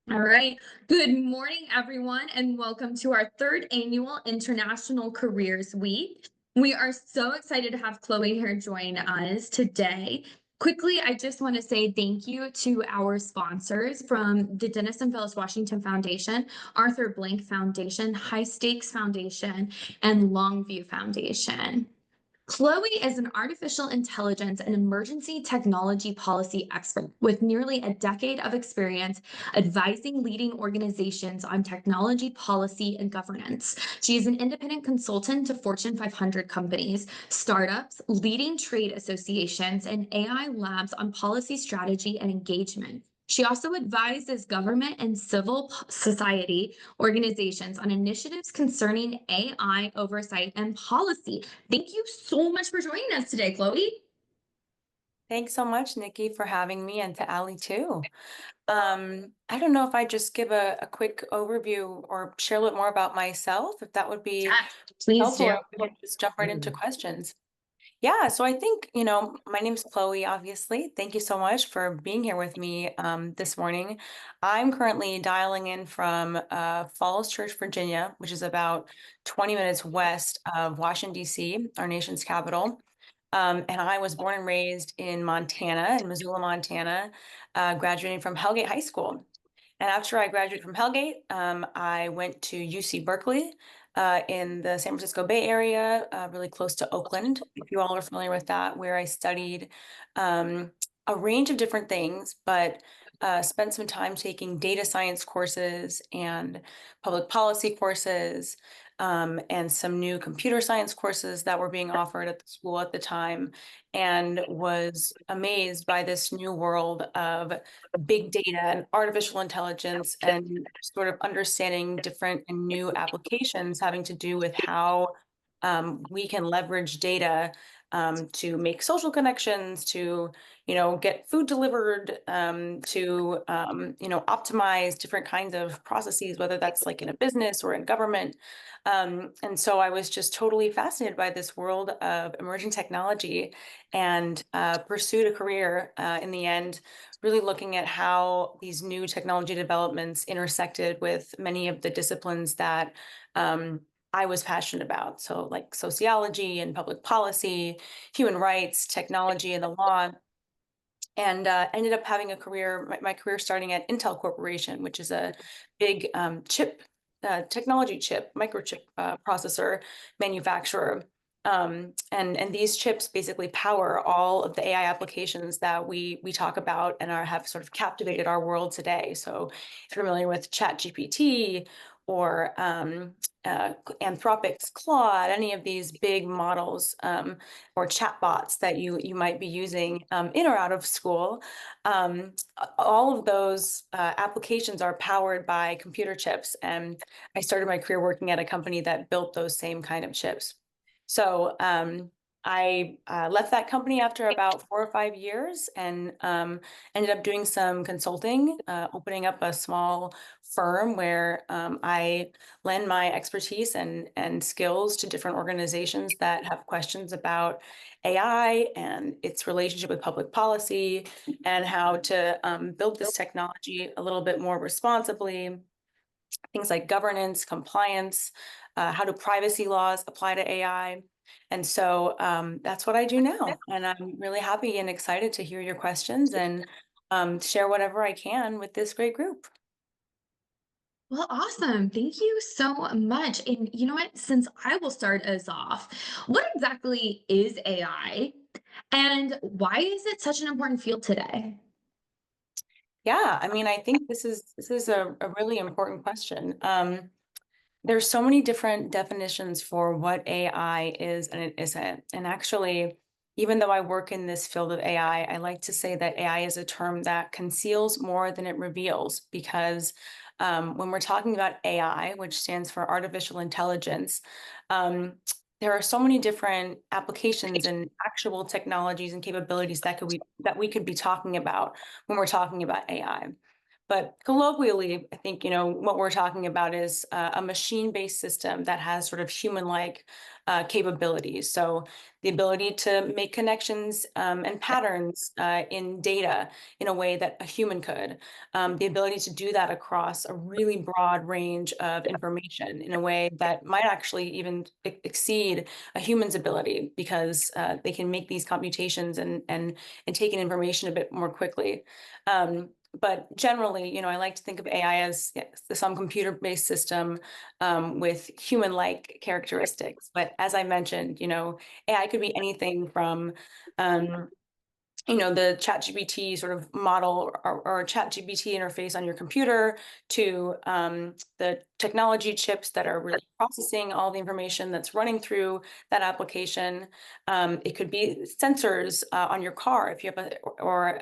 All right. Good morning, everyone, and welcome to our third annual International Careers Week. We are so excited to have Chloe here join us today. Quickly, I just want to say thank you to our sponsors from the Dennis and Phyllis Washington Foundation, Arthur Blank Foundation, High Stakes Foundation, and Longview Foundation. Chloe is an artificial intelligence and emergency technology policy expert with nearly a decade of experience advising leading organizations on technology policy and governance. She is an independent consultant to Fortune 500 companies, startups, leading trade associations, and AI labs on policy strategy and engagement. She also advises government and civil society organizations on initiatives concerning AI oversight and policy. Thank you so much for joining us today, Chloe. Thanks so much, Nikki, for having me, and to Ali too. I don't know if I just give a quick overview or share a little more about myself, if that would be Yes, please helpful, do. or if we can just jump right into questions. Yeah, so I think, my name's Chloe, obviously. Thank you so much for being here with me this morning. I'm currently dialing in from Falls Church, Virginia, which is about 20 minutes west of Washington, D.C., our nation's capital. And I was born and raised in Montana, in Missoula, Montana, graduating from Hellgate High School. And after I graduated from Hellgate, I went to UC Berkeley in the San Francisco Bay Area, really close to Oakland, if you all are familiar with that, where I studied a range of different things, but spent some time taking data science courses and public policy courses, and some new computer science courses that were being offered at the school at the time, and was amazed by this new world of big data and artificial intelligence, and sort of understanding different and new applications having to do with how we can leverage data to make social connections, to get food delivered, to optimize different kinds of processes, whether that's like in a business or in government. And so I was just totally fascinated by this world of emerging technology, and pursued a career in the end, really looking at how these new technology developments intersected with many of the disciplines that I was passionate about. So like sociology and public policy, human rights, technology, and the law. And ended up having a career, my career starting at Intel Corporation, which is a big technology chip, microchip processor manufacturer. And these chips basically power all of the AI applications that we talk about and have sort of captivated our world today. So if you're familiar with ChatGPT or Anthropic's Claude, any of these big models, or chatbots that you might be using in or out of school, all of those applications are powered by computer chips. And I started my career working at a company that built those same kind of chips. So I left that company after about 4 or 5 years, and ended up doing some consulting, opening up a small firm where I lend my expertise and skills to different organizations that have questions about AI and its relationship with public policy, and how to build this technology a little bit more responsibly. Things like governance, compliance, how do privacy laws apply to AI? And so that's what I do now. And I'm really happy and excited to hear your questions, and share whatever I can with this great group. Well, awesome. Thank you so much. And you know what? Since I will start us off, what exactly is AI and why is it such an important field today? Yeah, I mean, I think this is a really important question. There's so many different definitions for what AI is and it isn't. And actually, even though I work in this field of AI, I like to say that AI is a term that conceals more than it reveals, because when we're talking about AI, which stands for artificial intelligence, um, there are so many different applications and actual technologies and capabilities that we could be talking about when we're talking about AI. But colloquially, I think, what we're talking about is a machine-based system that has sort of human-like capabilities. So the ability to make connections and patterns in data in a way that a human could, the ability to do that across a really broad range of information in a way that might actually even exceed a human's ability because they can make these computations and take in information a bit more quickly. But generally, I like to think of AI as some computer-based system with human-like characteristics. But as I mentioned, AI could be anything from the ChatGPT sort of model or ChatGPT interface on your computer to the technology chips that are really processing all the information that's running through that application. It could be sensors on your car if you have or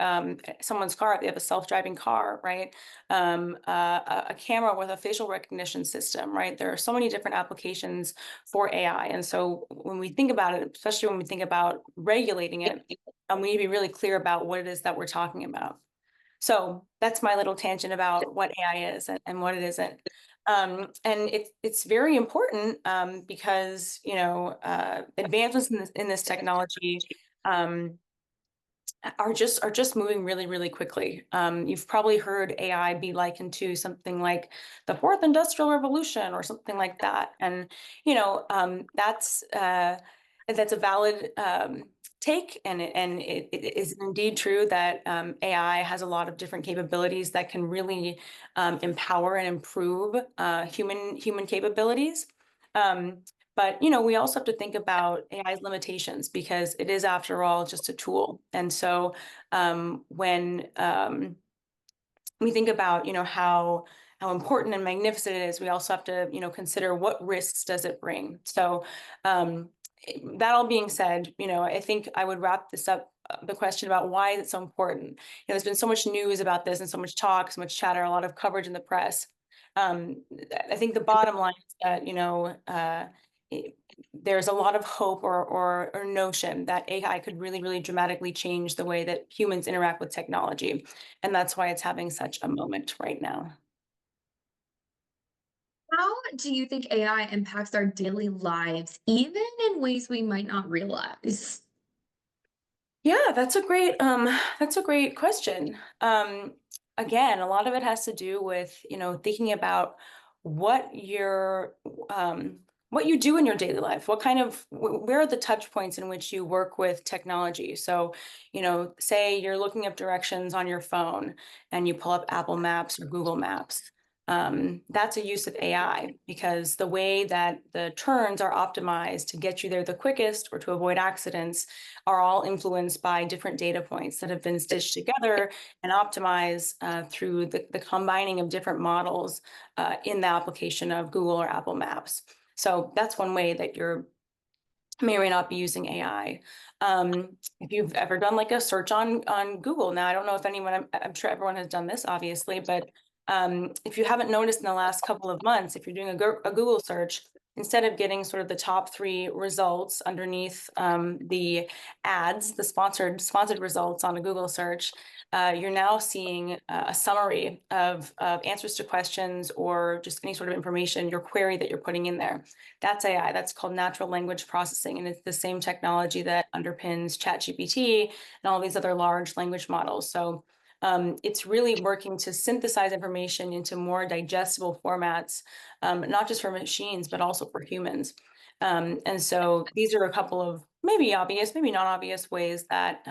someone's car if they have a self-driving car, right? A camera with a facial recognition system, right? There are so many different applications for AI. And so when we think about it, especially when we think about regulating it, and we need to be really clear about what it is that we're talking about. So that's my little tangent about what AI is and what it isn't. And it's very important because advancements in this technology um, are just moving really, really quickly. You've probably heard AI be likened to something like the fourth industrial revolution or something like that. And that's a valid take, and it is indeed true that AI has a lot of different capabilities that can really empower and improve human capabilities. Um, but we also have to think about AI's limitations because it is, after all, just a tool. And so when we think about how important and magnificent it is, we also have to consider what risks does it bring. So that all being said, I think I would wrap this up, the question about why is it so important. There's been so much news about this and so much talk, so much chatter, a lot of coverage in the press. I think the bottom line is that there's a lot of hope or notion that AI could really, really dramatically change the way that humans interact with technology. And that's why it's having such a moment right now. How do you think AI impacts our daily lives, even in ways we might not realize? Yeah, that's a great question. Again, a lot of it has to do with, thinking about what your what you do in your daily life, where are the touch points in which you work with technology. So, say you're looking up directions on your phone and you pull up Apple Maps or Google Maps. That's a use of AI because the way that the turns are optimized to get you there the quickest or to avoid accidents are all influenced by different data points that have been stitched together and optimized through the combining of different models in the application of Google or Apple Maps. So that's one way that you're may or may not be using AI. If you've ever done like a search on Google, now I don't know if anyone, I'm sure everyone has done this, obviously, but if you haven't noticed in the last couple of months, if you're doing a Google search, instead of getting sort of the top 3 results underneath the ads, the sponsored results on a Google search, you're now seeing a summary of answers to questions or just any sort of information, your query that you're putting in there. That's AI. That's called natural language processing, and it's the same technology that underpins ChatGPT and all these other large language models. So it's really working to synthesize information into more digestible formats, not just for machines, but also for humans. And so these are a couple of maybe obvious, maybe not obvious ways that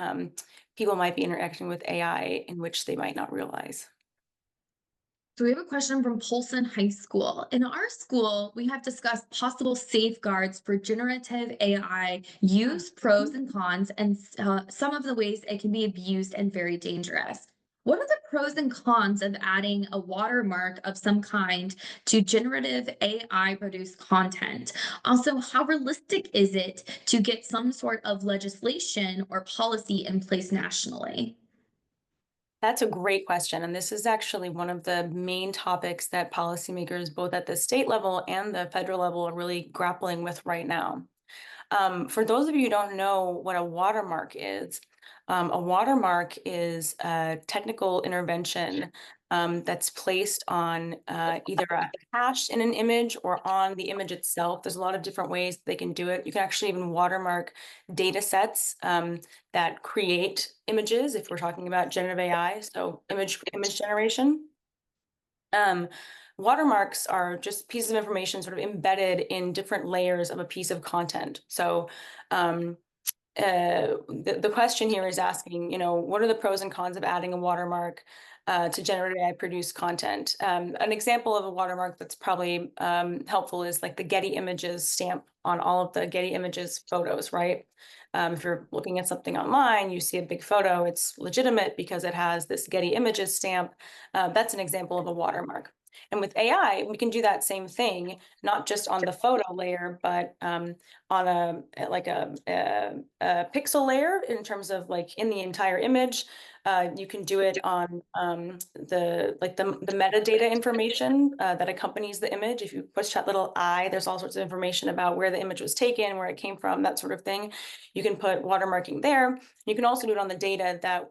people might be interacting with AI in which they might not realize. So we have a question from Polson High School. In our school, we have discussed possible safeguards for generative AI use, pros and cons, and some of the ways it can be abused and very dangerous. What are the pros and cons of adding a watermark of some kind to generative AI produced content? Also, how realistic is it to get some sort of legislation or policy in place nationally? That's a great question. And this is actually one of the main topics that policymakers, both at the state level and the federal level, are really grappling with right now. For those of you who don't know what a watermark is, A watermark is a technical intervention that's placed on either a hash in an image or on the image itself. There's a lot of different ways they can do it. You can actually even watermark data sets that create images if we're talking about generative AI, so image generation. Um, Watermarks are just pieces of information sort of embedded in different layers of a piece of content. So um, the question here is asking, what are the pros and cons of adding a watermark to generative AI produced content? An example of a watermark that's probably helpful is like the Getty Images stamp on all of the Getty Images photos, right? If you're looking at something online, you see a big photo, it's legitimate because it has this Getty Images stamp. That's an example of a watermark. And with AI, we can do that same thing, not just on the photo layer, but on a pixel layer in terms of like in the entire image. You can do it on the metadata information that accompanies the image. If you push that little eye, there's all sorts of information about where the image was taken, where it came from, that sort of thing. You can put watermarking there. You can also do it on the data that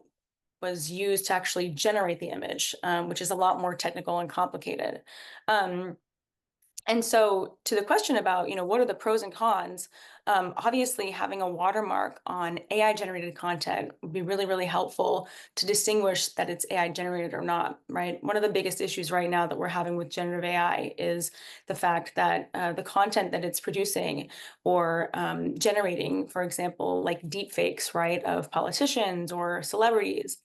was used to actually generate the image, which is a lot more technical and complicated. And so to the question about, what are the pros and cons? Obviously, having a watermark on AI generated content would be really, really helpful to distinguish that it's AI generated or not, right? One of the biggest issues right now that we're having with generative AI is the fact that the content that it's producing or generating, for example, like deep fakes, right, of politicians or celebrities,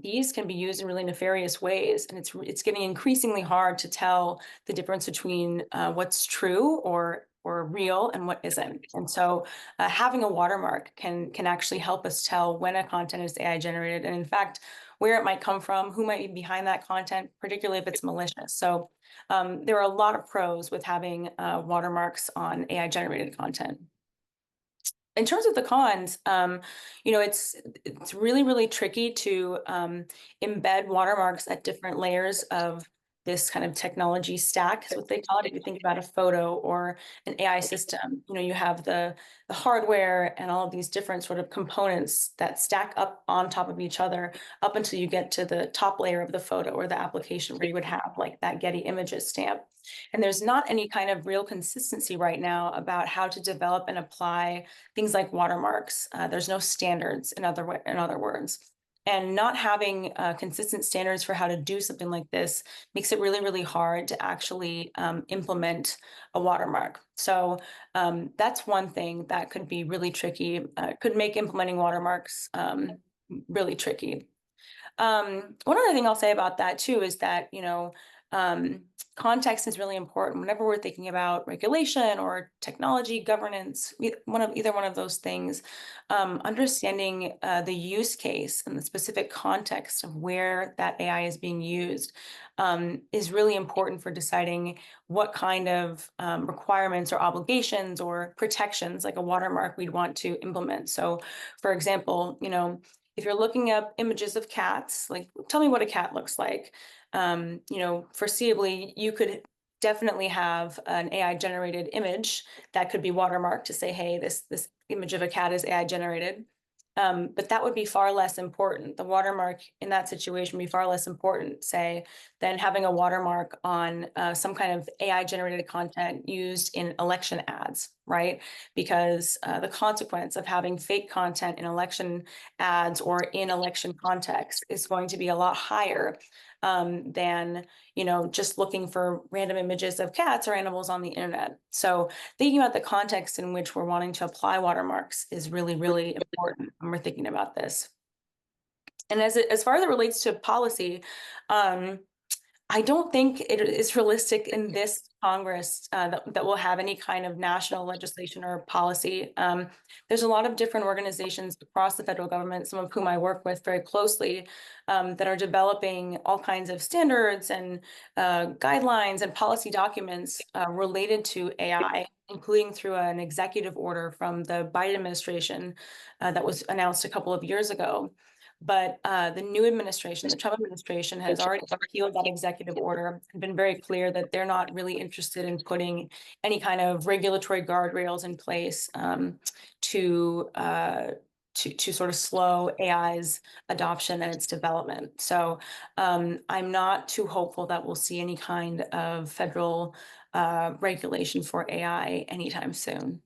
these can be used in really nefarious ways, and it's getting increasingly hard to tell the difference between what's true or real and what isn't. And so having a watermark can actually help us tell when a content is AI generated, and in fact, where it might come from, who might be behind that content, particularly if it's malicious. So there are a lot of pros with having watermarks on AI generated content. In terms of the cons, it's really, really tricky to embed watermarks at different layers of this kind of technology stack, is what they call it. If you think about a photo or an AI system, you have the hardware and all of these different sort of components that stack up on top of each other up until you get to the top layer of the photo or the application where you would have like that Getty Images stamp. And there's not any kind of real consistency right now about how to develop and apply things like watermarks. There's no standards, in other words. And not having consistent standards for how to do something like this makes it really, really hard to actually implement a watermark. So that's one thing that could be really tricky, could make implementing watermarks really tricky. One other thing I'll say about that too is that, context is really important whenever we're thinking about regulation or technology governance, either one of those things. Understanding the use case and the specific context of where that AI is being used is really important for deciding what kind of requirements or obligations or protections, like a watermark, we'd want to implement. So, for example, if you're looking up images of cats, like tell me what a cat looks like. Foreseeably, you could definitely have an AI generated image that could be watermarked to say, hey, this image of a cat is AI generated. But that would be far less important. The watermark in that situation would be far less important, say, than having a watermark on some kind of AI generated content used in election ads, right? Because the consequence of having fake content in election ads or in election context is going to be a lot higher than just looking for random images of cats or animals on the internet. So thinking about the context in which we're wanting to apply watermarks is really, really important when we're thinking about this. And as far as it relates to policy, I don't think it is realistic in this Congress that will have any kind of national legislation or policy. There's a lot of different organizations across the federal government, some of whom I work with very closely, that are developing all kinds of standards and guidelines and policy documents related to AI, including through an executive order from the Biden administration that was announced a couple of years ago. But the new administration, the Trump administration, has already repealed that executive order and been very clear that they're not really interested in putting any kind of regulatory guardrails in place to to sort of slow AI's adoption and its development. So I'm not too hopeful that we'll see any kind of federal regulation for AI anytime soon.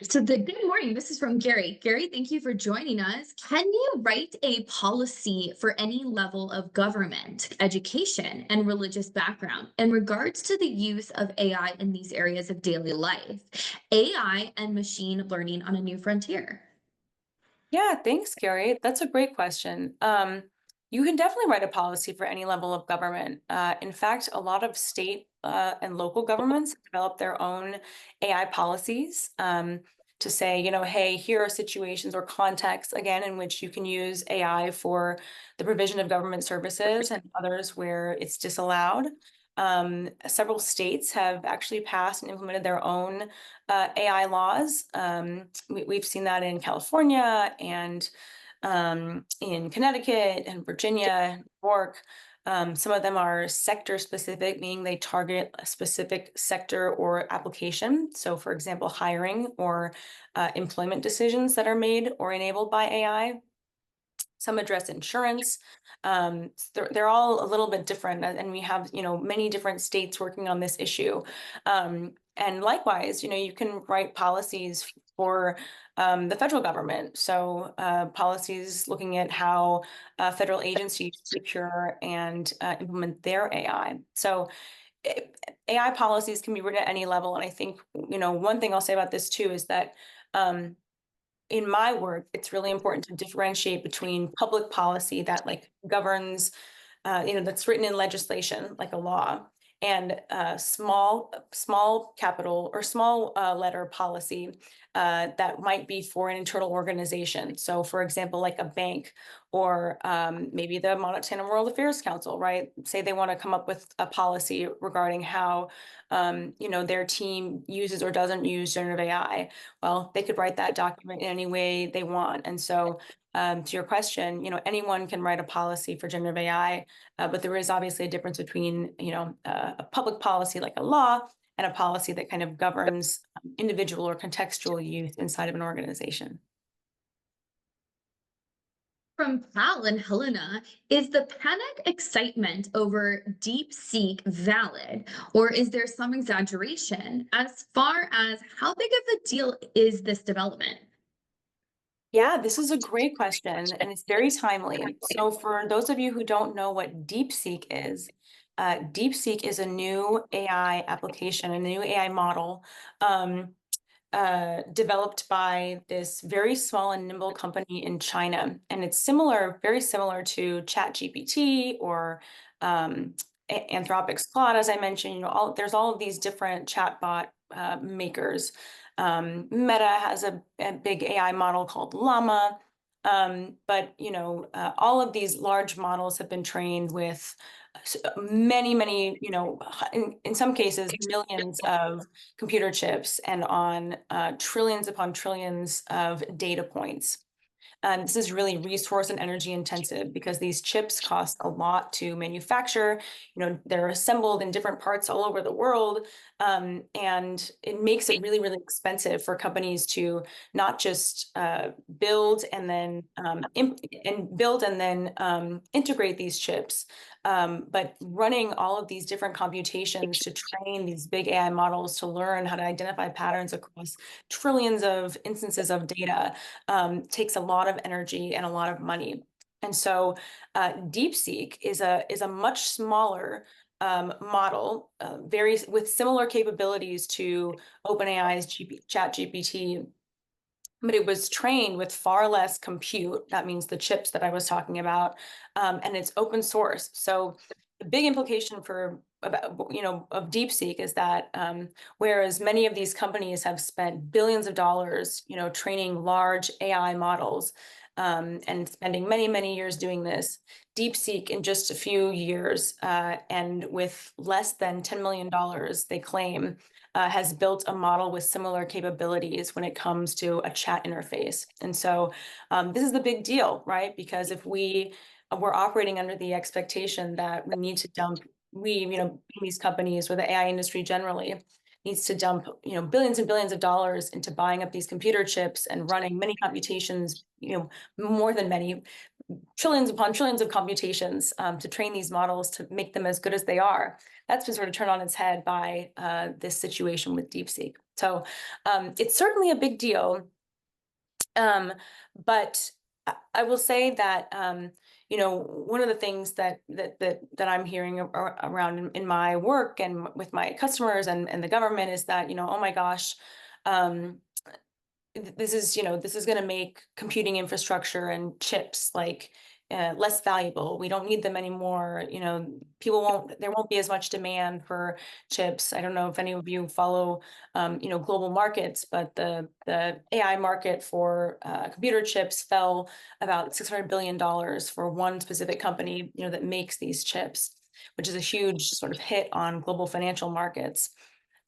So the good morning. This is from Gary. Gary, thank you for joining us. Can you write a policy for any level of government, education, and religious background in regards to the use of AI in these areas of daily life? AI and machine learning on a new frontier. Yeah, thanks, Gary. That's a great question. You can definitely write a policy for any level of government. In fact, a lot of state and local governments develop their own AI policies to say, hey, here are situations or contexts, again, in which you can use AI for the provision of government services and others where it's disallowed. Several states have actually passed and implemented their own AI laws. We've seen that in California and in Connecticut and Virginia, New York. Some of them are sector specific, meaning they target a specific sector or application. So, for example, hiring or employment decisions that are made or enabled by AI. Some address insurance. They're all a little bit different, and we have many different states working on this issue. And likewise, you can write policies for the federal government. So policies looking at how federal agencies secure and implement their AI. So AI policies can be written at any level, and I think one thing I'll say about this too is that. In my work, it's really important to differentiate between public policy that governs, that's written in legislation, like a law, and small capital or small letter policy that might be for an internal organization. So, for example, like a bank or maybe the Montana World Affairs Council, right? Say they want to come up with a policy regarding how, their team uses or doesn't use generative AI. Well, they could write that document in any way they want. And so, to your question, anyone can write a policy for generative AI, but there is obviously a difference between, a public policy like a law and a policy that kind of governs individual or contextual use inside of an organization. From Pal and Helena, is the panic excitement over DeepSeek valid, or is there some exaggeration as far as how big of a deal is this development? Yeah, this is a great question, and it's very timely. So, for those of you who don't know what DeepSeek is a new AI application, a new AI model developed by this very small and nimble company in China. And it's very similar to ChatGPT or Anthropic's Claude, as I mentioned. There's all of these different chatbot makers. Meta has a big AI model called Llama. But all of these large models have been trained with many, in some cases, millions of computer chips and on trillions upon trillions of data points. This is really resource and energy intensive because these chips cost a lot to manufacture. They're assembled in different parts all over the world. And it makes it really, really expensive for companies to not just build and then integrate these chips, but running all of these different computations to train these big AI models to learn how to identify patterns across trillions of instances of data takes a lot of energy and a lot of money. And so DeepSeek is a much smaller model, with similar capabilities to OpenAI's ChatGPT, but it was trained with far less compute. That means the chips that I was talking about, and it's open source. So the big implication of DeepSeek is that whereas many of these companies have spent billions of dollars, training large AI models, and spending many years doing this, DeepSeek in just a few years, and with less than $10 million, they claim, has built a model with similar capabilities when it comes to a chat interface. And so this is the big deal, right? Because if we're operating under the expectation that we need to dump, these companies or the AI industry generally needs to dump, billions and billions of dollars into buying up these computer chips and running many computations, more than many, trillions upon trillions of computations to train these models to make them as good as they are. That's been sort of turned on its head by this situation with DeepSeek. So it's certainly a big deal. But I will say that one of the things that I'm hearing around in my work and with my customers and the government is that, oh my gosh, um, this is going to make computing infrastructure and chips like less valuable. We don't need them anymore. There won't be as much demand for chips. I don't know if any of you follow, global markets, but the AI market for computer chips fell about $600 billion for one specific company, that makes these chips, which is a huge sort of hit on global financial markets.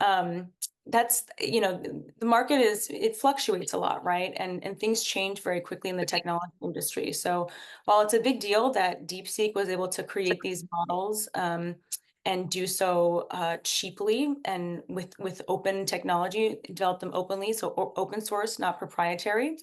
Um, that's the market it fluctuates a lot, right? And things change very quickly in the technology industry. So while it's a big deal that DeepSeek was able to create these models and do so cheaply and with open technology, develop them openly, so open source, not proprietary,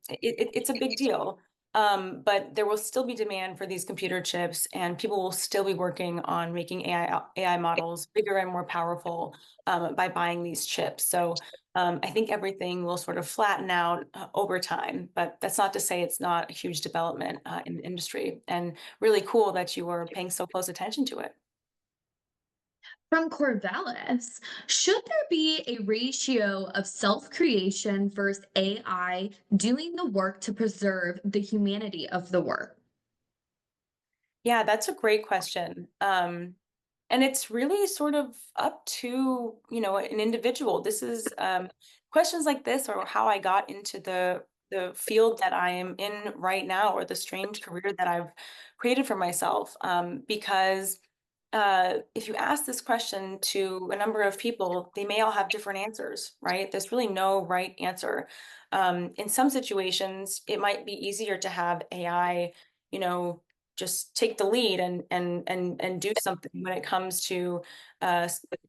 it's a big deal. But there will still be demand for these computer chips, and people will still be working on making AI models bigger and more powerful by buying these chips. So I think everything will sort of flatten out over time, but that's not to say it's not a huge development in the industry, and really cool that you are paying so close attention to it. From Corvallis, should there be a ratio of self-creation versus AI doing the work to preserve the humanity of the work? Yeah, that's a great question. And it's really sort of up to, an individual. This is questions like this or how I got into the field that I am in right now, or the strange career that I've created for myself. Because if you ask this question to a number of people, they may all have different answers, right? There's really no right answer. In some situations, it might be easier to have AI, you know, just take the lead and do something when it comes to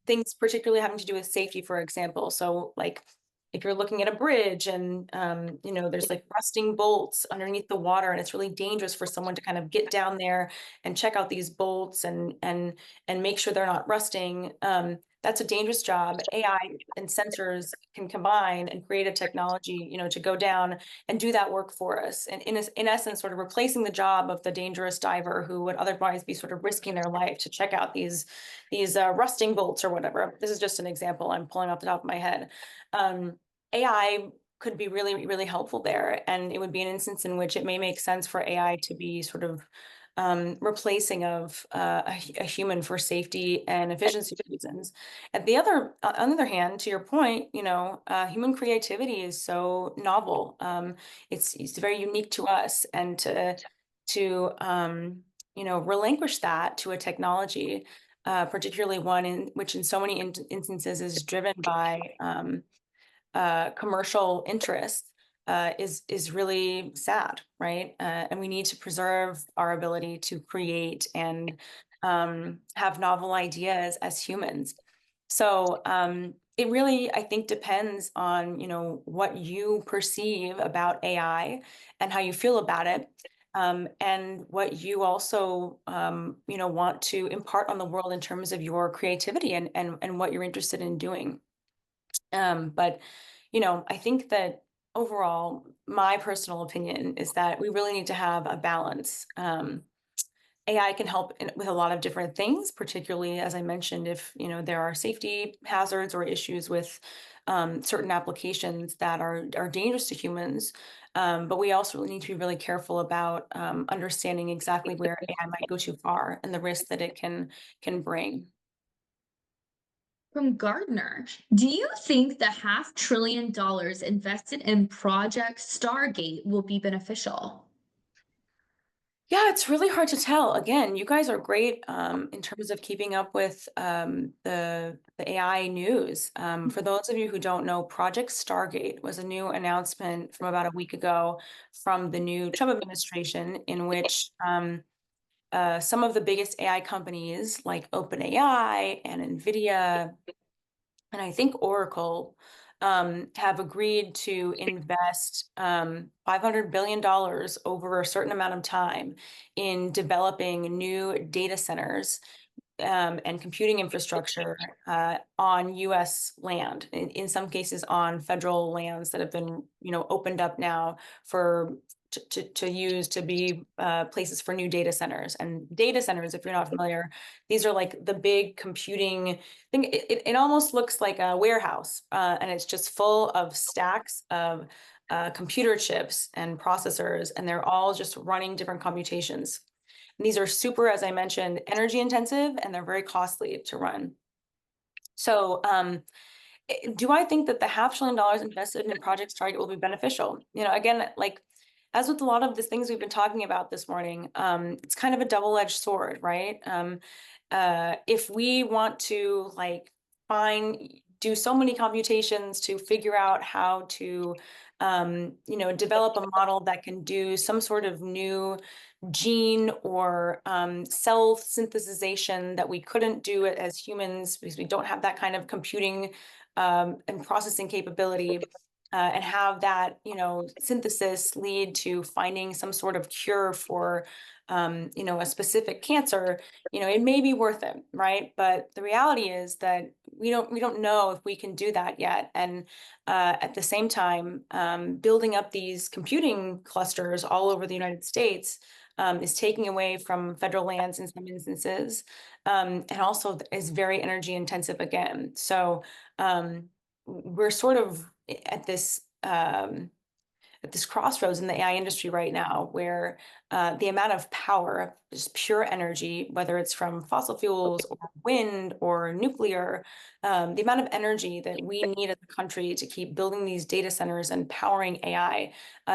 things particularly having to do with safety, for example. So like if you're looking at a bridge and there's like rusting bolts underneath the water, and it's really dangerous for someone to kind of get down there and check out these bolts and make sure they're not rusting. That's a dangerous job. AI and sensors can combine and create a technology, to go down and do that work for us. And in essence, sort of replacing the job of the dangerous diver who would otherwise be sort of risking their life to check out these rusting bolts or whatever. This is just an example I'm pulling off the top of my head. AI could be really, really helpful there. And it would be an instance in which it may make sense for AI to be sort of replacing of a human for safety and efficiency reasons. On the other hand, to your point, human creativity is so novel. It's very unique to us, and to relinquish that to a technology, particularly one in which, in so many instances, is driven by commercial interests is really sad, right? And we need to preserve our ability to create and have novel ideas as humans. So it really, I think, depends on what you perceive about AI and how you feel about it. And what you also want to impart on the world in terms of your creativity and what you're interested in doing. But I think that overall, my personal opinion is that we really need to have a balance. AI can help with a lot of different things, particularly, as I mentioned, if there are safety hazards or issues with certain applications that are dangerous to humans. But we also need to be really careful about understanding exactly where AI might go too far and the risk that it can bring. From Gardner, do you think the $500 billion invested in Project Stargate will be beneficial? Yeah, it's really hard to tell. Again, you guys are great in terms of keeping up with the AI news. For those of you who don't know, Project Stargate was a new announcement from about a week ago from the new Trump administration, in which some of the biggest AI companies like OpenAI and NVIDIA and I think Oracle have agreed to invest $500 billion over a certain amount of time in developing new data centers and computing infrastructure on U.S. land, in some cases on federal lands that have been, opened up now for to use to be places for new data centers. And data centers, if you're not familiar, these are like the big computing thing. It almost looks like a warehouse, and it's just full of stacks of computer chips and processors, and they're all just running different computations. And these are super, as I mentioned, energy intensive, and they're very costly to run. So, do I think that the $500 billion invested in Project Target will be beneficial? Again, like as with a lot of the things we've been talking about this morning, it's kind of a double-edged sword, right? If we want to do so many computations to figure out how to, develop a model that can do some sort of new gene or cell synthesization that we couldn't do it as humans because we don't have that kind of computing and processing capability, and have that, synthesis lead to finding some sort of cure for, a specific cancer, it may be worth it, right? But the reality is that we don't know if we can do that yet. And at the same time, building up these computing clusters all over the United States is taking away from federal lands in some instances, and also is very energy intensive again. So we're sort of at this crossroads in the AI industry right now, where the amount of power, just pure energy, whether it's from fossil fuels or wind or nuclear, the amount of energy that we need as a country to keep building these data centers and powering AI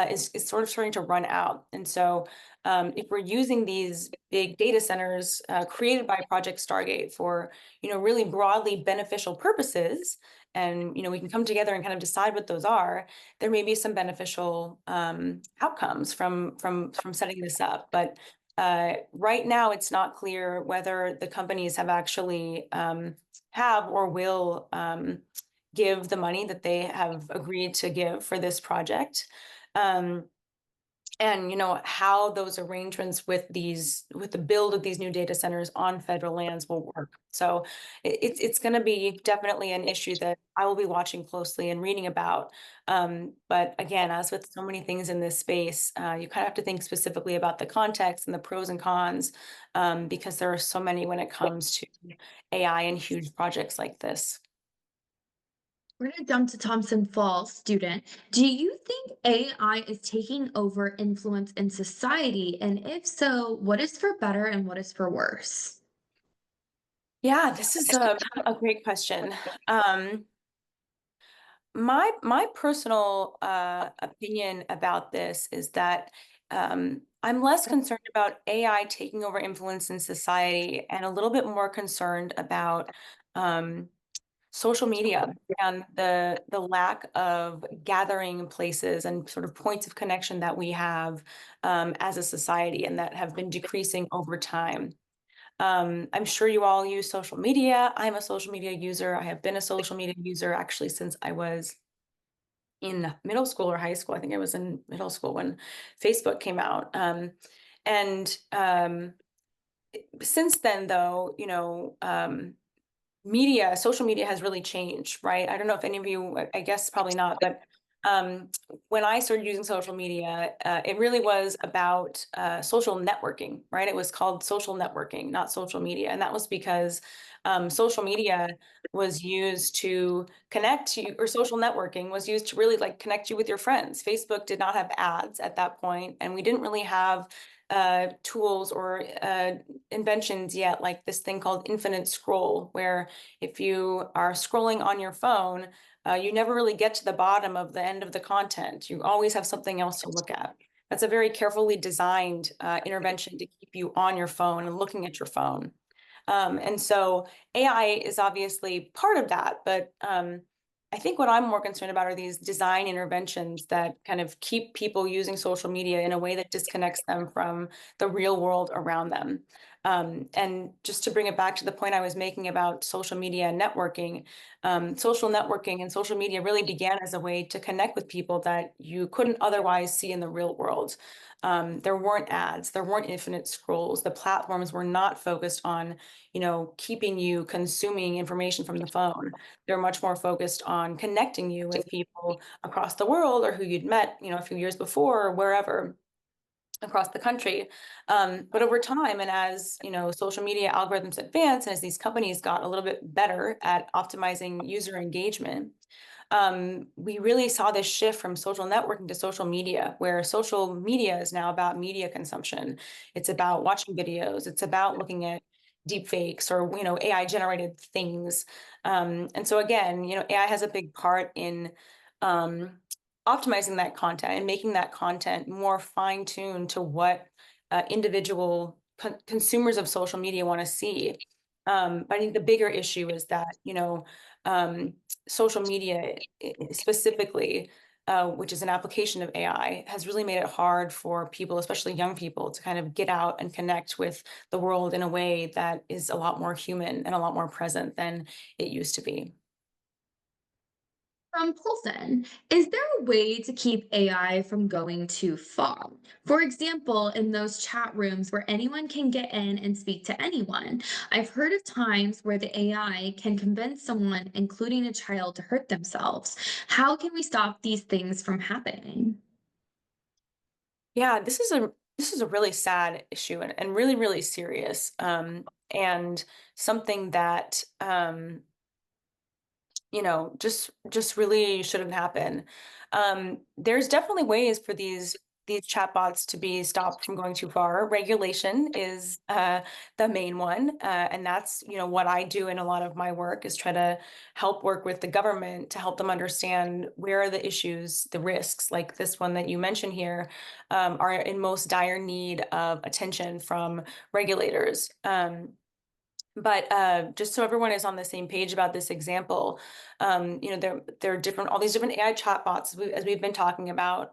is sort of starting to run out. And so if we're using these big data centers created by Project Stargate for, really broadly beneficial purposes, and, we can come together and kind of decide what those are, there may be some beneficial outcomes from setting this up. But right now, it's not clear whether the companies have actually have or will give the money that they have agreed to give for this project. And how those arrangements with the build of these new data centers on federal lands will work. So it's going to be definitely an issue that I will be watching closely and reading about. But again, as with so many things in this space, you kind of have to think specifically about the context and the pros and cons, because there are so many when it comes to AI and huge projects like this. We're going to jump to Thompson Falls student. Do you think AI is taking over influence in society? And if so, what is for better and what is for worse? Yeah, this is a great question. My personal opinion about this is that I'm less concerned about AI taking over influence in society and a little bit more concerned about social media and the lack of gathering places and sort of points of connection that we have as a society, and that have been decreasing over time. I'm sure you all use social media. I'm a social media user. I have been a social media user actually since I was in middle school or high school. I think I was in middle school when Facebook came out. And since then, though, social media has really changed, right? I don't know if any of you, I guess probably not, but when I started using social media, it really was about social networking, right? It was called social networking, not social media. And that was because social media was used to connect you, or social networking was used to really like connect you with your friends. Facebook did not have ads at that point, and we didn't really have tools or inventions yet, like this thing called infinite scroll, where if you are scrolling on your phone, you never really get to the bottom of the end of the content. You always have something else to look at. That's a very carefully designed intervention to keep you on your phone and looking at your phone. And so AI is obviously part of that, but I think what I'm more concerned about are these design interventions that kind of keep people using social media in a way that disconnects them from the real world around them. And just to bring it back to the point I was making about social media and networking, social networking and social media really began as a way to connect with people that you couldn't otherwise see in the real world. There weren't ads, there weren't infinite scrolls. The platforms were not focused on, keeping you consuming information from the phone. They're much more focused on connecting you with people across the world or who you'd met, a few years before or wherever across the country. But over time, and as social media algorithms advance, and as these companies got a little bit better at optimizing user engagement, we really saw this shift from social networking to social media, where social media is now about media consumption. It's about watching videos. It's about looking at deep fakes or AI generated things. And so again, AI has a big part in um, optimizing that content and making that content more fine tuned to what individual consumers of social media want to see. But I think the bigger issue is that um, social media specifically, which is an application of AI, has really made it hard for people, especially young people, to kind of get out and connect with the world in a way that is a lot more human and a lot more present than it used to be. From Paulson, is there a way to keep AI from going too far? For example, in those chat rooms where anyone can get in and speak to anyone, I've heard of times where the AI can convince someone, including a child, to hurt themselves. How can we stop these things from happening? Yeah, this is a really sad issue and really, really serious. And something that just really shouldn't happen. There's definitely ways for these chatbots to be stopped from going too far. Regulation is the main one, and that's what I do in a lot of my work is try to help work with the government to help them understand where are the issues, the risks, like this one that you mentioned here, are in most dire need of attention from regulators. But just so everyone is on the same page about this example, there are different all these different AI chatbots as we've been talking about.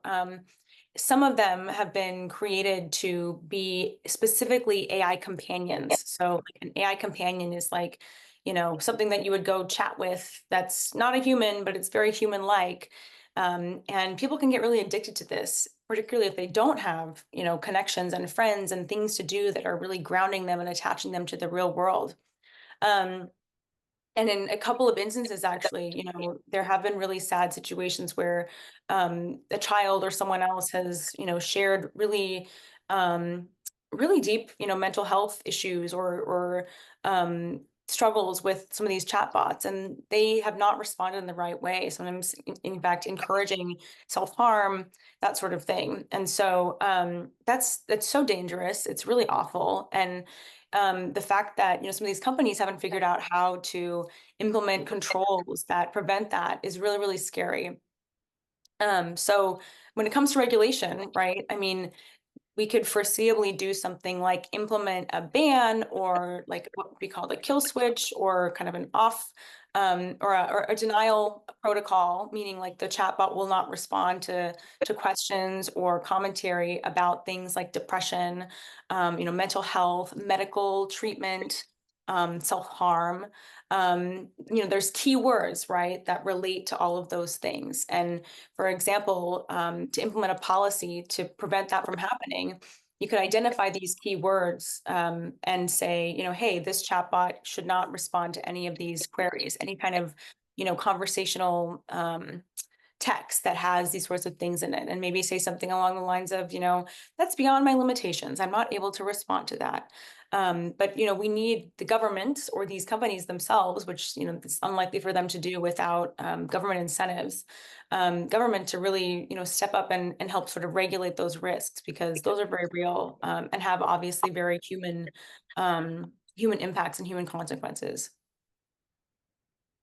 Some of them have been created to be specifically AI companions. So like an AI companion is like, something that you would go chat with that's not a human, but it's very human-like. And people can get really addicted to this, particularly if they don't have, connections and friends and things to do that are really grounding them and attaching them to the real world. Um, and in a couple of instances, actually, there have been really sad situations where a child or someone else has, shared um, really deep, mental health issues or struggles with some of these chatbots, and they have not responded in the right way. Sometimes, in fact, encouraging self-harm, that sort of thing. And so that's so dangerous. It's really awful. And the fact that some of these companies haven't figured out how to implement controls that prevent that is really, really scary. So when it comes to regulation, right? I mean, we could foreseeably do something like implement a ban or like what would be called a kill switch or kind of an off or a denial protocol, meaning like the chatbot will not respond to questions or commentary about things like depression, mental health, medical treatment, self-harm. There's keywords, right, that relate to all of those things. And for example, to implement a policy to prevent that from happening, you could identify these keywords and say, hey, this chatbot should not respond to any of these queries, any kind of, conversational text that has these sorts of things in it, and maybe say something along the lines of, that's beyond my limitations. I'm not able to respond to that. But we need the government or these companies themselves, which it's unlikely for them to do without government incentives, government to really step up and help sort of regulate those risks because those are very real and have obviously very human impacts and human consequences.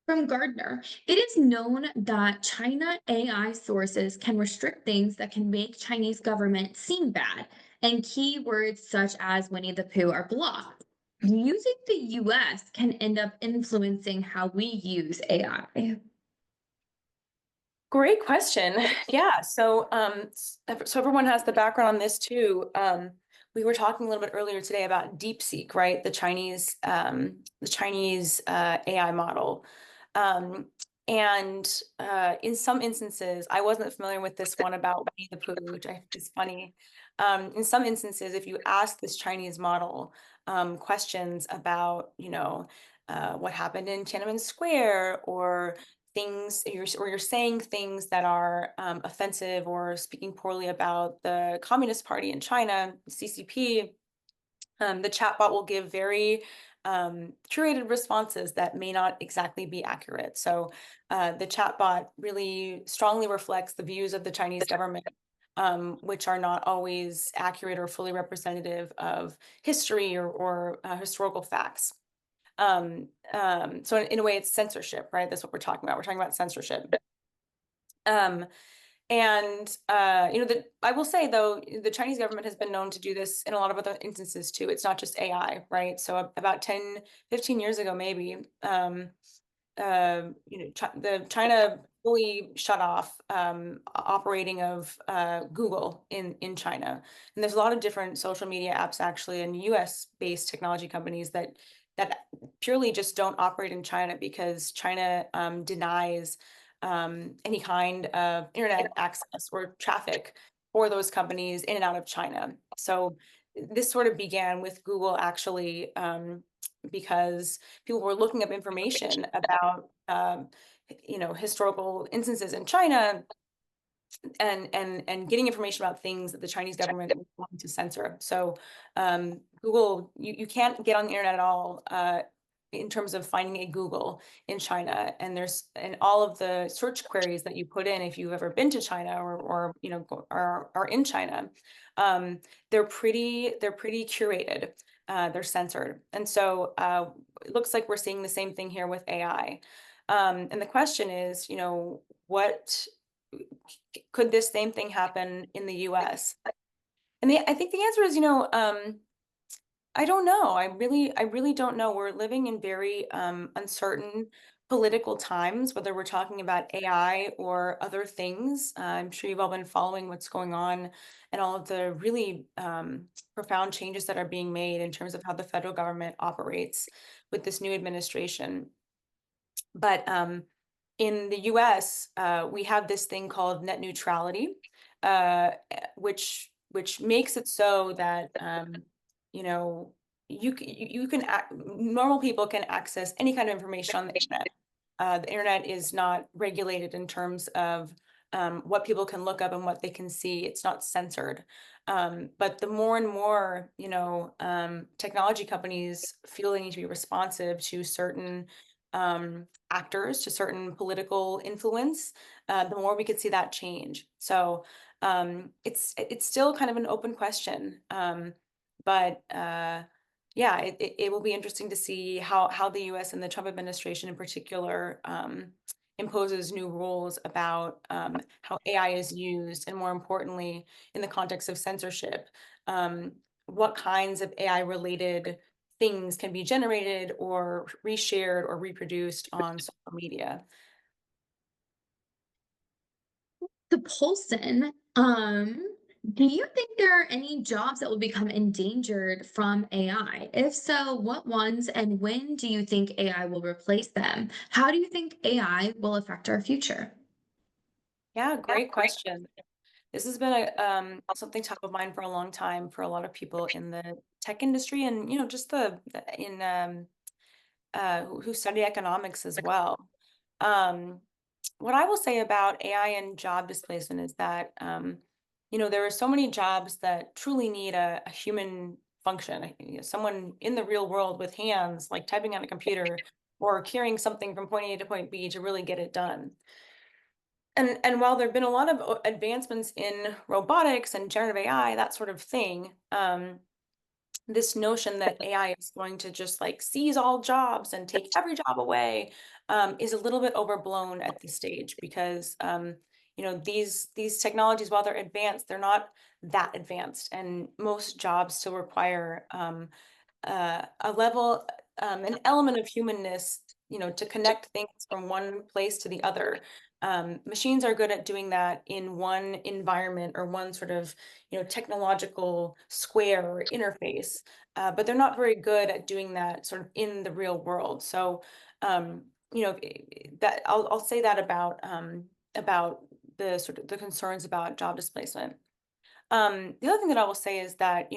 From Gardner, it is known that China AI sources can restrict things that can make Chinese government seem bad, and keywords such as Winnie the Pooh are blocked. Do you think the US can end up influencing how we use AI? Great question. Yeah. So everyone has the background on this too. We were talking a little bit earlier today about DeepSeek, right? The Chinese AI model. Um, and in some instances, I wasn't familiar with this one about Winnie the Pooh, which I think is funny. In some instances, if you ask this Chinese model questions about, what happened in Tiananmen Square, or you're saying things that are offensive or speaking poorly about the Communist Party in China, CCP, the chatbot will give very curated responses that may not exactly be accurate. So the chatbot really strongly reflects the views of the Chinese government, which are not always accurate or fully representative of history or historical facts. So in a way, it's censorship, right? That's what we're talking about. We're talking about censorship. Um, I will say though, the Chinese government has been known to do this in a lot of other instances too. It's not just AI, right? So about 10, 15 years ago, maybe, the China fully shut off operating of Google in China, and there's a lot of different social media apps actually, and U.S. based technology companies that purely just don't operate in China because China denies any kind of internet access or traffic for those companies in and out of China. So this sort of began with Google actually, because people were looking up information about historical instances in China, and getting information about things that the Chinese government was wanting to censor. So Google, you can't get on the internet at all in terms of finding a Google in China. And all of the search queries that you put in, if you've ever been to China or are in China, they're pretty curated. They're censored. And so it looks like we're seeing the same thing here with AI. And the question is, what could this same thing happen in the US? And I think the answer is, I don't know. I really don't know. We're living in very uncertain political times, whether we're talking about AI or other things. I'm sure you've all been following what's going on and all of the really profound changes that are being made in terms of how the federal government operates with this new administration. But in the US, we have this thing called net neutrality, which makes it so that you know normal people can access any kind of information on the internet. The internet is not regulated in terms of what people can look up and what they can see. It's not censored. But the more and more, technology companies feel they need to be responsive to certain actors, to certain political influence, the more we could see that change. So it's still kind of an open question, but yeah, it will be interesting to see how the U.S. and the Trump administration in particular imposes new rules about how AI is used, and more importantly, in the context of censorship, what kinds of AI related things can be generated or reshared or reproduced on social media. To Polson, do you think there are any jobs that will become endangered from AI? If so, what ones and when do you think AI will replace them? How do you think AI will affect our future? Yeah, great question. This has been something top of mind for a long time for a lot of people in the tech industry, and just in who study economics as well. Um, what I will say about AI and job displacement is that there are so many jobs that truly need a human function, someone in the real world with hands, like typing on a computer or carrying something from point A to point B to really get it done. And while there have been a lot of advancements in robotics and generative AI, that sort of thing, this notion that AI is going to just like seize all jobs and take every job away is a little bit overblown at this stage, because these technologies, while they're advanced, they're not that advanced, and most jobs still require an element of humanness, to connect things from one place to the other. Machines are good at doing that in one environment or one sort of, technological square or interface, but they're not very good at doing that sort of in the real world. So, that I'll say that about the sort of the concerns about job displacement. The other thing that I will say is that,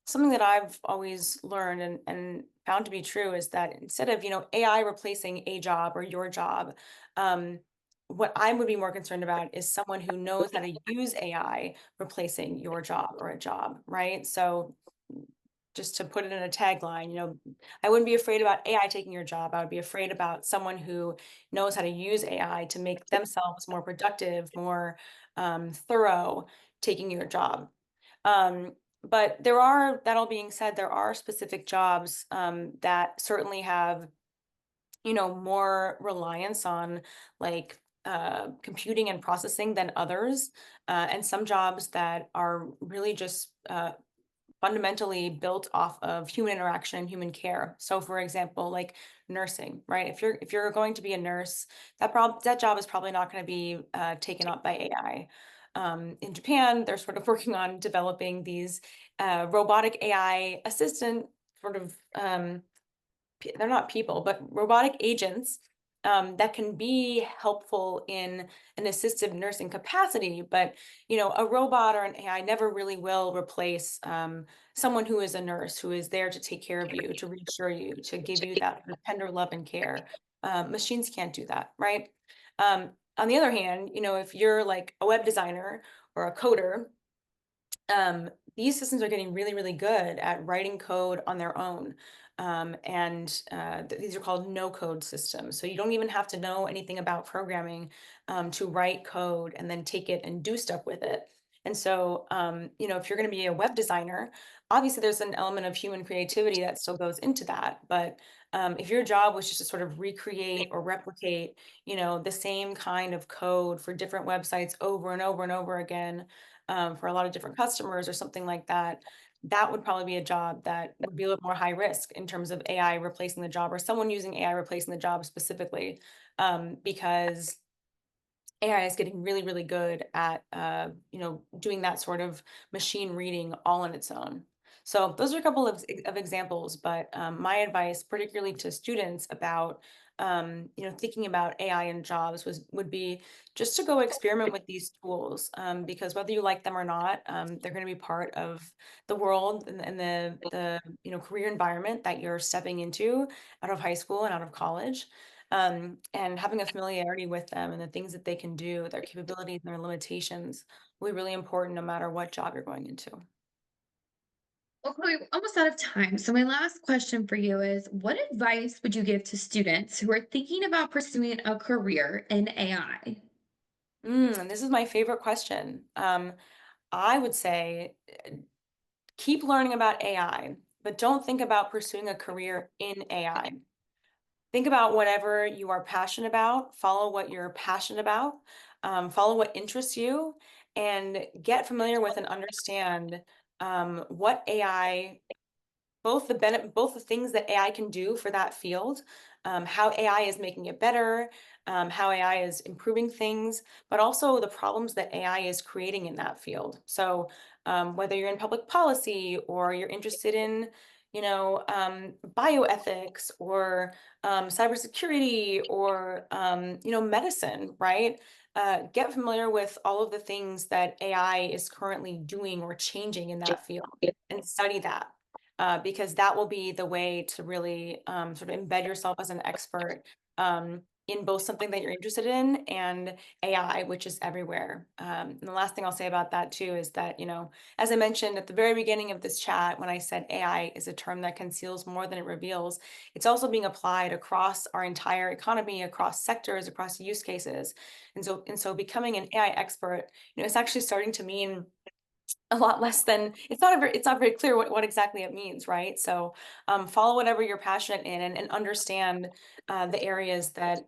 something that I've always learned and found to be true is that instead of, AI replacing a job or your job, um, what I would be more concerned about is someone who knows how to use AI replacing your job or a job, right? So just to put it in a tagline, I wouldn't be afraid about AI taking your job. I would be afraid about someone who knows how to use AI to make themselves more productive, more thorough, taking your job. Um, but that all being said, there are specific jobs that certainly have, more reliance on like computing and processing than others, and some jobs that are really just fundamentally built off of human interaction and human care. So for example, like nursing, right? If you're going to be a nurse, that job is probably not going to be taken up by AI. In Japan, they're sort of working on developing these robotic AI assistant sort of they're not people, but robotic agents that can be helpful in an assistive nursing capacity. But a robot or an AI never really will replace someone who is a nurse who is there to take care of you, to reassure you, to give you that tender love and care. Machines can't do that, right? On the other hand, if you're like a web designer or a coder, these systems are getting really, really good at writing code on their own. These are called no-code systems. So you don't even have to know anything about programming to write code and then take it and do stuff with it. And so, if you're going to be a web designer, obviously there's an element of human creativity that still goes into that. But if your job was just to sort of recreate or replicate, the same kind of code for different websites over and over and over again, for a lot of different customers or something like that, that would probably be a job that would be a little more high risk in terms of AI replacing the job or someone using AI replacing the job specifically, because AI is getting really, really good at, doing that sort of machine reading all on its own. So those are a couple of examples, but my advice, particularly to students about, thinking about AI and jobs would be just to go experiment with these tools, because whether you like them or not, they're going to be part of the world and the career environment that you're stepping into out of high school and out of college, and having a familiarity with them and the things that they can do, their capabilities and their limitations will be really important no matter what job you're going into. Well, Chloe, we're almost out of time. So my last question for you is, what advice would you give to students who are thinking about pursuing a career in AI? And this is my favorite question. I would say keep learning about AI, but don't think about pursuing a career in AI. Think about whatever you are passionate about, follow what you're passionate about, follow what interests you, and get familiar with and understand what AI, both the things that AI can do for that field, how AI is making it better, how AI is improving things, but also the problems that AI is creating in that field. So whether you're in public policy or you're interested in, bioethics or cybersecurity or medicine, right? Get familiar with all of the things that AI is currently doing or changing in that field and study that, because that will be the way to really sort of embed yourself as an expert in both something that you're interested in and AI, which is everywhere. And the last thing I'll say about that too is that, as I mentioned at the very beginning of this chat, when I said AI is a term that conceals more than it reveals, it's also being applied across our entire economy, across sectors, across use cases. And so becoming an AI expert, it's actually starting to mean a lot less than it's not very clear what exactly it means, right? So follow whatever you're passionate in and understand the areas that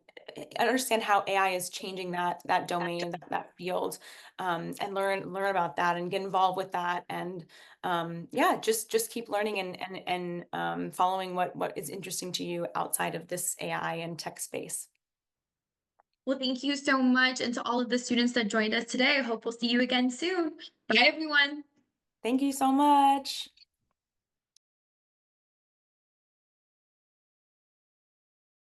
understand how AI is changing that domain, that field, and learn about that and get involved with that. And yeah, just keep learning and following what is interesting to you outside of this AI and tech space. Well, thank you so much. And to all of the students that joined us today, I hope we'll see you again soon. Bye, everyone. Thank you so much.